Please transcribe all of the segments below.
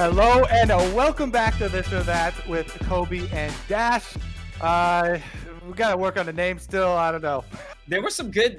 Hello and welcome back to This or That with Kobe and Dash. We got to work on the name still. I don't know. There were some good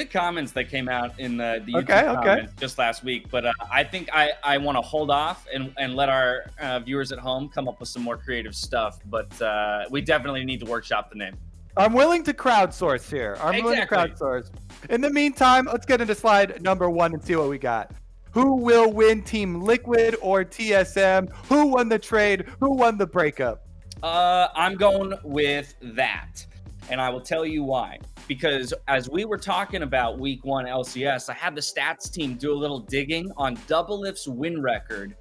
comments that came out in the YouTube comments just last week, but I think I want to hold off and let our viewers at home come up with some more creative stuff. But we definitely need to workshop the name. I'm willing to crowdsource here. Willing to crowdsource. In the meantime, let's get into slide number 1 and see what we got. Who will win, Team Liquid or TSM? Who won the trade? Who won the breakup? I'm going with that, and I will tell you why. Because as we were talking about week 1 LCS, I had the stats team do a little digging on Doublelift's win record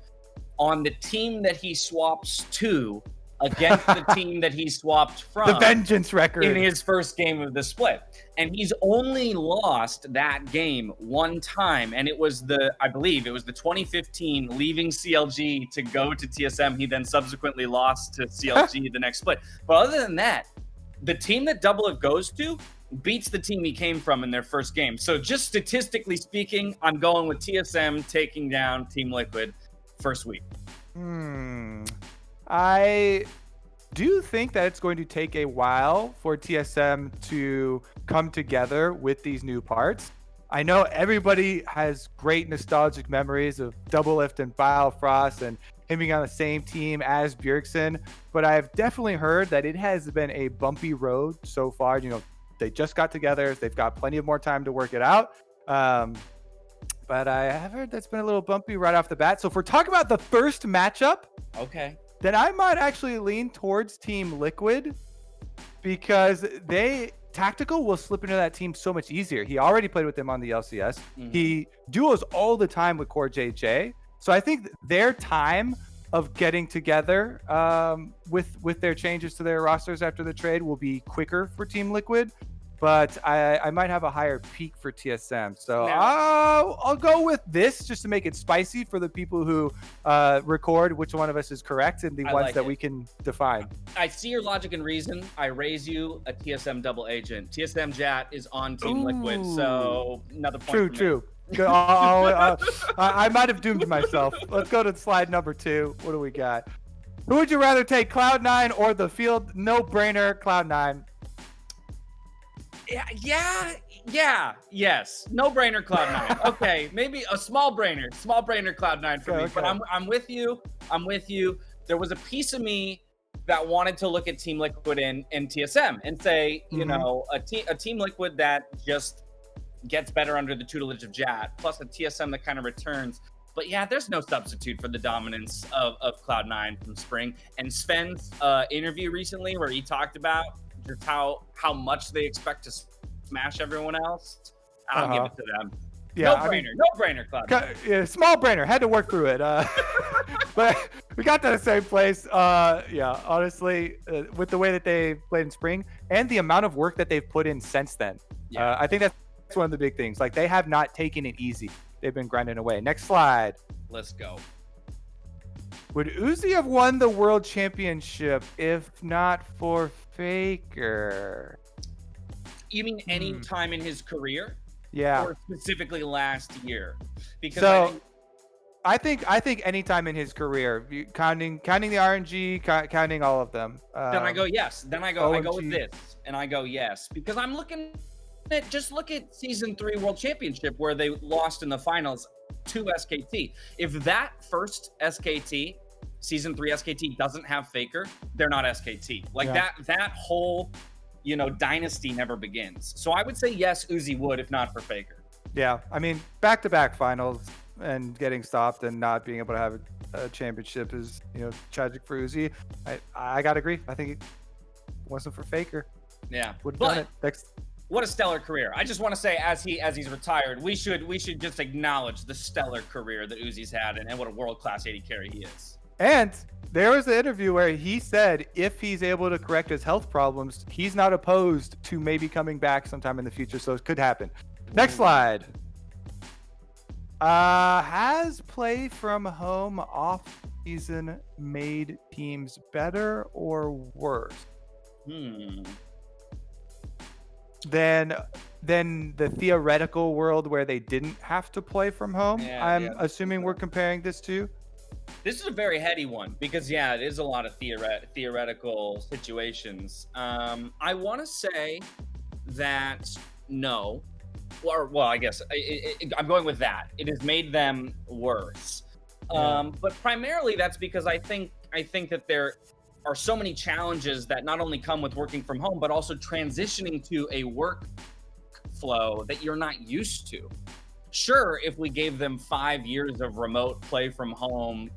on the team that he swaps to against the team that he swapped from. The vengeance record. In his first game of the split. And he's only lost that game one time. And it was I believe it was the 2015 leaving CLG to go to TSM. He then subsequently lost to CLG the next split. But other than that, the team that Doublelift goes to beats the team he came from in their first game. So just statistically speaking, I'm going with TSM taking down Team Liquid first week. I do think that it's going to take a while for TSM to come together with these new parts. I know everybody has great nostalgic memories of Doublelift and Biofrost and him being on the same team as Bjergsen, but I've definitely heard that it has been a bumpy road so far. You know, they just got together. They've got plenty of more time to work it out. But I have heard that's been a little bumpy right off the bat. So if we're talking about the first matchup, okay, then I might actually lean towards Team Liquid because Tactical will slip into that team so much easier. He already played with them on the LCS. He duos all the time with Core JJ. So I think their time of getting together with their changes to their rosters after the trade will be quicker for Team Liquid. But I might have a higher peak for TSM. So I'll go with this just to make it spicy for the people who record which one of us is correct and the ones that we can define. I see your logic and reason. I raise you a TSM double agent. TSM Jatt is on Team Liquid, so another point. True. I might have doomed myself. Let's go to slide number 2. What do we got? Who would you rather take, Cloud9 or the field? No brainer, Cloud9. Yes. No brainer, Cloud9. Okay, maybe a small brainer Cloud9 for me. But I'm with you. There was a piece of me that wanted to look at Team Liquid and TSM and say, you know, a Team Liquid that just gets better under the tutelage of Jatt, plus a TSM that kind of returns. But yeah, there's no substitute for the dominance of Cloud9 from Spring. And Sven's interview recently where he talked about just how much they expect to smash everyone else. I'll give it to them. Yeah, no brainer, Cloud9. Yeah, small brainer. Had to work through it. But we got to the same place. Honestly, with the way that they played in Spring and the amount of work that they've put in since then. I think that's one of the big things. Like, they have not taken it easy. They've been grinding away. Next slide. Let's go. Would Uzi have won the world championship if not for Faker? You mean any time in his career? Yeah. Or specifically last year? Because I think any time in his career, counting the RNG, counting all of them. Then I go yes. Then I go with this, and I go yes, because I'm looking at look at Season 3 World Championship where they lost in the finals to SKT. If that first SKT, Season 3 SKT doesn't have Faker, they're not SKT. That whole, dynasty never begins. So I would say yes, Uzi would, if not for Faker. Yeah, I mean, back-to-back finals and getting stopped and not being able to have a championship is, tragic for Uzi. I gotta agree. I think it wasn't for Faker. Yeah, would have done it. Next. What a stellar career. I just want to say, as he's retired, we should just acknowledge the stellar career that Uzi's had and what a world-class AD carry he is. And there was an interview where he said if he's able to correct his health problems, he's not opposed to maybe coming back sometime in the future, so it could happen. Next slide. Has play from home off-season made teams better or worse? Than the theoretical world where they didn't have to play from home. I'm assuming we're comparing this to. This is a very heady one because, yeah, it is a lot of theoretical situations. I want to say that no, or well, I guess I'm going with that. It has made them worse, but primarily that's because I think that there are so many challenges that not only come with working from home, but also transitioning to a work flow that you're not used to. Sure, if we gave them 5 years of remote play from home,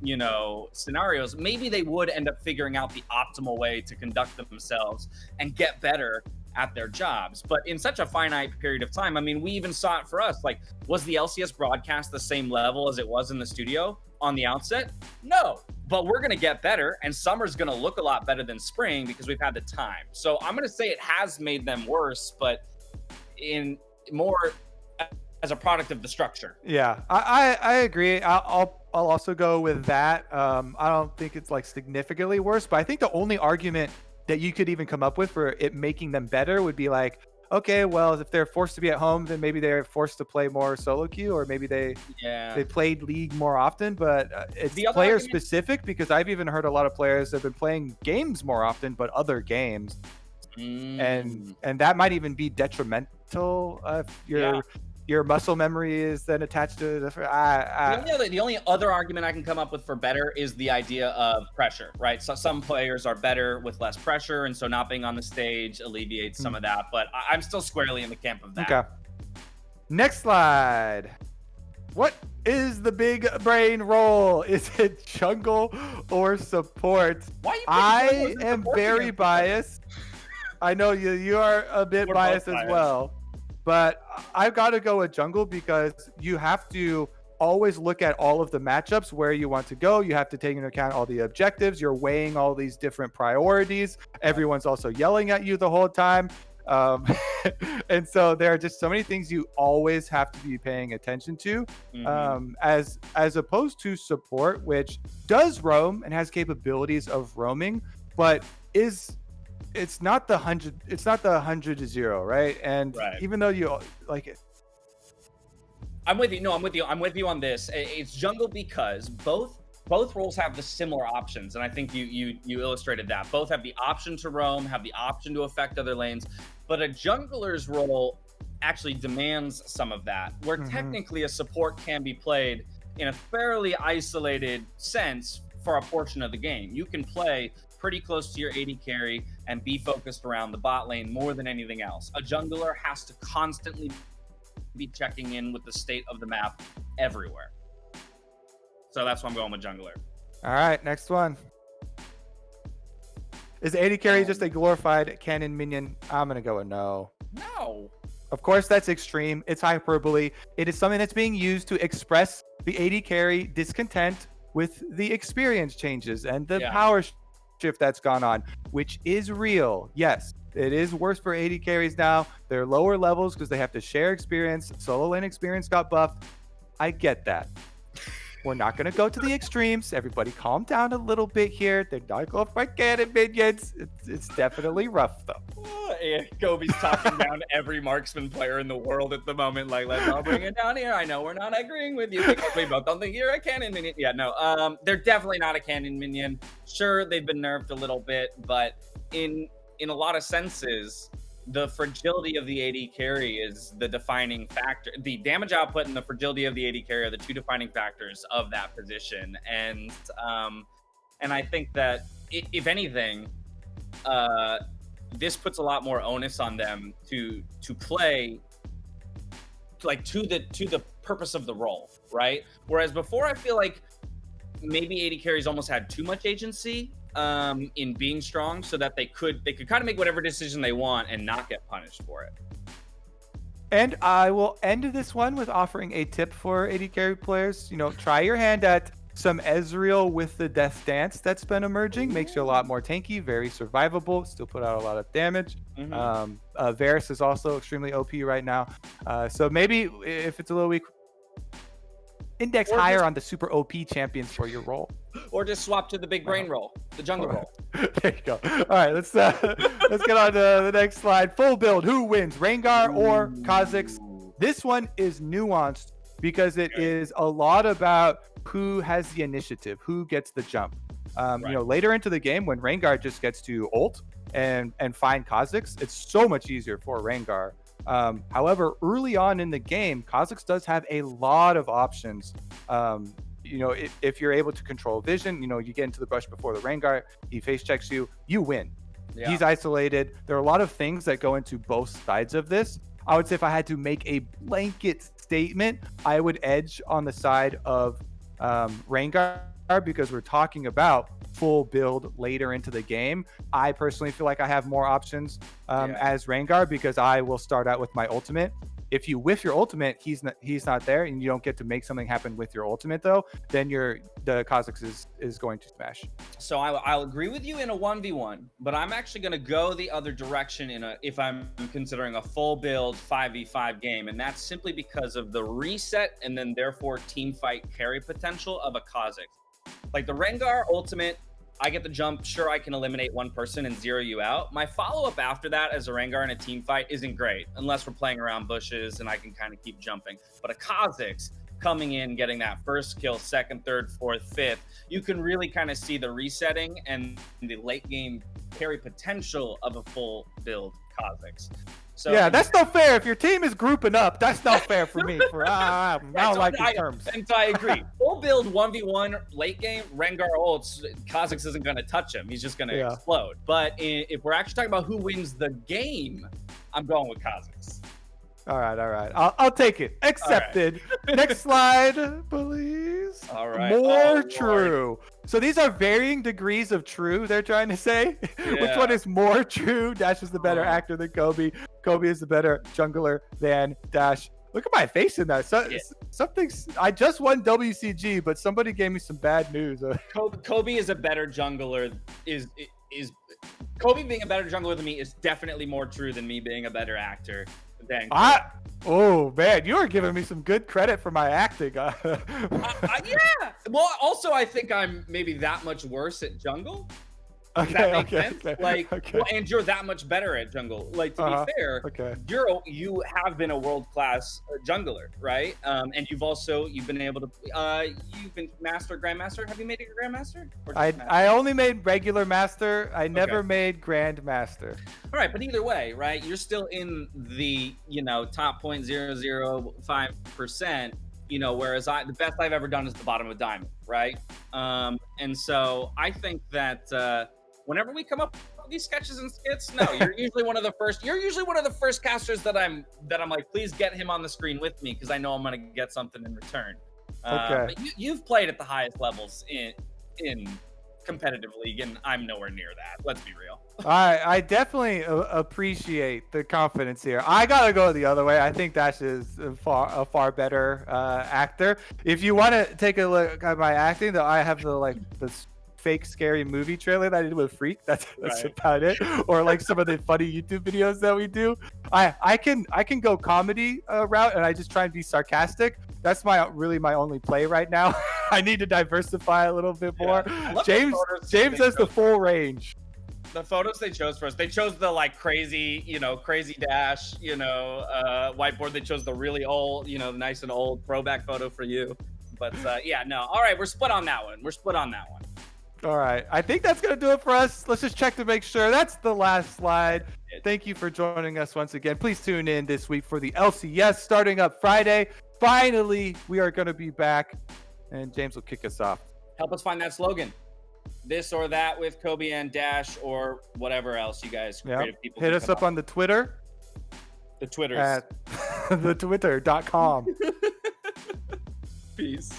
scenarios, maybe they would end up figuring out the optimal way to conduct themselves and get better at their jobs. But in such a finite period of time, I mean, we even saw it for us. Like, was the LCS broadcast the same level as it was in the studio on the outset? No, but we're going to get better, and summer's going to look a lot better than spring because we've had the time. So I'm going to say it has made them worse, but in more as a product of the structure. Yeah, I agree. I'll also go with that. I don't think it's like significantly worse, but I think the only argument that you could even come up with for it making them better would be like, okay, well, if they're forced to be at home, then maybe they're forced to play more solo queue, or maybe they played League more often. But it's player specific, because I've even heard a lot of players have been playing games more often, but other games, and that might even be detrimental if your muscle memory is then attached to the only other argument I can come up with for better is the idea of pressure, right? So some players are better with less pressure, and so not being on the stage alleviates some of that. But I'm still squarely in the camp of that. Okay. Next slide. What is the big brain role? Is it jungle or support? I am very biased. I know you are a bit biased as well. But I've got to go with jungle because you have to always look at all of the matchups where you want to go. You have to take into account all the objectives. You're weighing all these different priorities. Everyone's also yelling at you the whole time. And so there are just so many things you always have to be paying attention to, as opposed to support, which does roam and has capabilities of roaming, but it's not the 100 to 0, right? And even though you like it, I'm with you. No, I'm with you on this. It's jungle because both roles have the similar options, and I think you illustrated that. Both have the option to roam, have the option to affect other lanes, but a jungler's role actually demands some of that, where technically a support can be played in a fairly isolated sense for a portion of the game. You can play pretty close to your AD carry and be focused around the bot lane more than anything else. A jungler has to constantly be checking in with the state of the map everywhere. So that's why I'm going with jungler. All right, next one. Is AD carry just a glorified cannon minion? I'm going to go with no. No. Of course, that's extreme. It's hyperbole. It is something that's being used to express the AD carry discontent with the experience changes and the power shift that's gone on, which is real. Yes, it is worse for AD carries now. They're lower levels because they have to share experience. Solo lane experience got buffed. I get that. We're not going to go to the extremes. Everybody calm down a little bit here. They're not going for cannon minions. It's definitely rough, though. Kobe's talking down to every marksman player in the world at the moment. Like, let's all bring it down here. I know we're not agreeing with you because we both don't think you're a cannon minion. Yeah, no, they're definitely not a cannon minion. Sure, they've been nerfed a little bit, but in a lot of senses, the fragility of the AD carry is the defining factor. The damage output and the fragility of the AD carry are the two defining factors of that position. And I think that if anything, this puts a lot more onus on them to play like to the purpose of the role, right? Whereas before, I feel like maybe AD carries almost had too much agency in being strong, so that they could kind of make whatever decision they want and not get punished for it. And I will end this one with offering a tip for AD carry players. Try your hand at some Ezreal with the Death Dance that's been emerging. Makes you a lot more tanky, very survivable, still put out a lot of damage. Varus is also extremely OP right now. So maybe if it's a little weak, index higher on the super OP champions for your role. Or just swap to the big brain roll, the jungle roll. There you go. All right, let's get on to the next slide. Full build. Who wins, Rengar or Kha'Zix? This one is nuanced because it is a lot about who has the initiative, who gets the jump. Later into the game when Rengar just gets to ult and find Kha'Zix, it's so much easier for Rengar. However, early on in the game, Kha'Zix does have a lot of options. If you're able to control vision, you get into the brush before the Rengar, he face checks you, you win. Yeah. He's isolated. There are a lot of things that go into both sides of this. I would say if I had to make a blanket statement, I would edge on the side of Rengar, because we're talking about full build later into the game. I personally feel like I have more options as Rengar, because I will start out with my ultimate. If you whiff your ultimate, he's not there, and you don't get to make something happen with your ultimate though, then the Kha'Zix is going to smash. So I'll agree with you in a 1v1, but I'm actually going to go the other direction if I'm considering a full build 5v5 game, and that's simply because of the reset and then therefore team fight carry potential of a Kha'Zix. Like the Rengar ultimate, I get the jump. Sure, I can eliminate one person and zero you out. My follow-up after that as a Rengar in a team fight isn't great, unless we're playing around bushes and I can kind of keep jumping. But a Kha'Zix coming in, getting that first kill, second, third, fourth, fifth, you can really kind of see the resetting and the late game carry potential of a full build Kha'Zix. So, yeah, that's not fair. If your team is grouping up, that's not fair for me. I don't like these terms. And so I agree. Full build 1v1 late game, Rengar ults, Kha'Zix isn't going to touch him. He's just going to explode. But if we're actually talking about who wins the game, I'm going with Kha'Zix. All right. I'll take it. Accepted. Right. Next slide, please. All right. More true. Lord. So these are varying degrees of true, they're trying to say. Yeah. Which one is more true? Dash is the better actor than Kobe. Kobe is the better jungler than Dash. Look at my face in that. Something's. I just won WCG, but somebody gave me some bad news. Kobe is a better jungler. Is Kobe being a better jungler than me is definitely more true than me being a better actor. Oh man, you are giving me some good credit for my acting. Yeah. Well, also I think I'm maybe that much worse at jungle. Does that make sense? Well, and you're that much better at jungle. Like, to be fair, you have been a world-class jungler, right? And you've been able to you've been grandmaster. Have you made it a grandmaster? I only made regular master. I never made grandmaster. All right, but either way, right? You're still in the top 0.005%. Whereas the best I've ever done is the bottom of diamond, right? And so I think that whenever we come up with these sketches and skits, no, you're usually one of the first. You're usually one of the first casters that I'm like, please get him on the screen with me because I know I'm gonna get something in return. But you've played at the highest levels in competitive league, and I'm nowhere near that. Let's be real. I definitely appreciate the confidence here. I gotta go the other way. I think Dash is a far better actor. If you want to take a look at my acting, though, I have the fake scary movie trailer that I did with Freak. That's about it. Or like some of the funny YouTube videos that we do. I can go comedy route, and I just try and be sarcastic. That's really my only play right now. I need to diversify a little bit more. James has the full range. The photos they chose for us, they chose the crazy Dash, whiteboard. They chose the really old, nice and old throwback photo for you. But all right, we're split on that one. All right, I think that's gonna do it for us. Let's just check to make sure. That's the last slide. Thank you for joining us once again. Please tune in this week for the LCS starting up Friday. Finally, we are gonna be back, and James will kick us off. Help us find that slogan. This or that with Kobe and Dash, or whatever else you guys creative people hit us up on the Twitter. The Twitters. At thetwitter.com. Peace.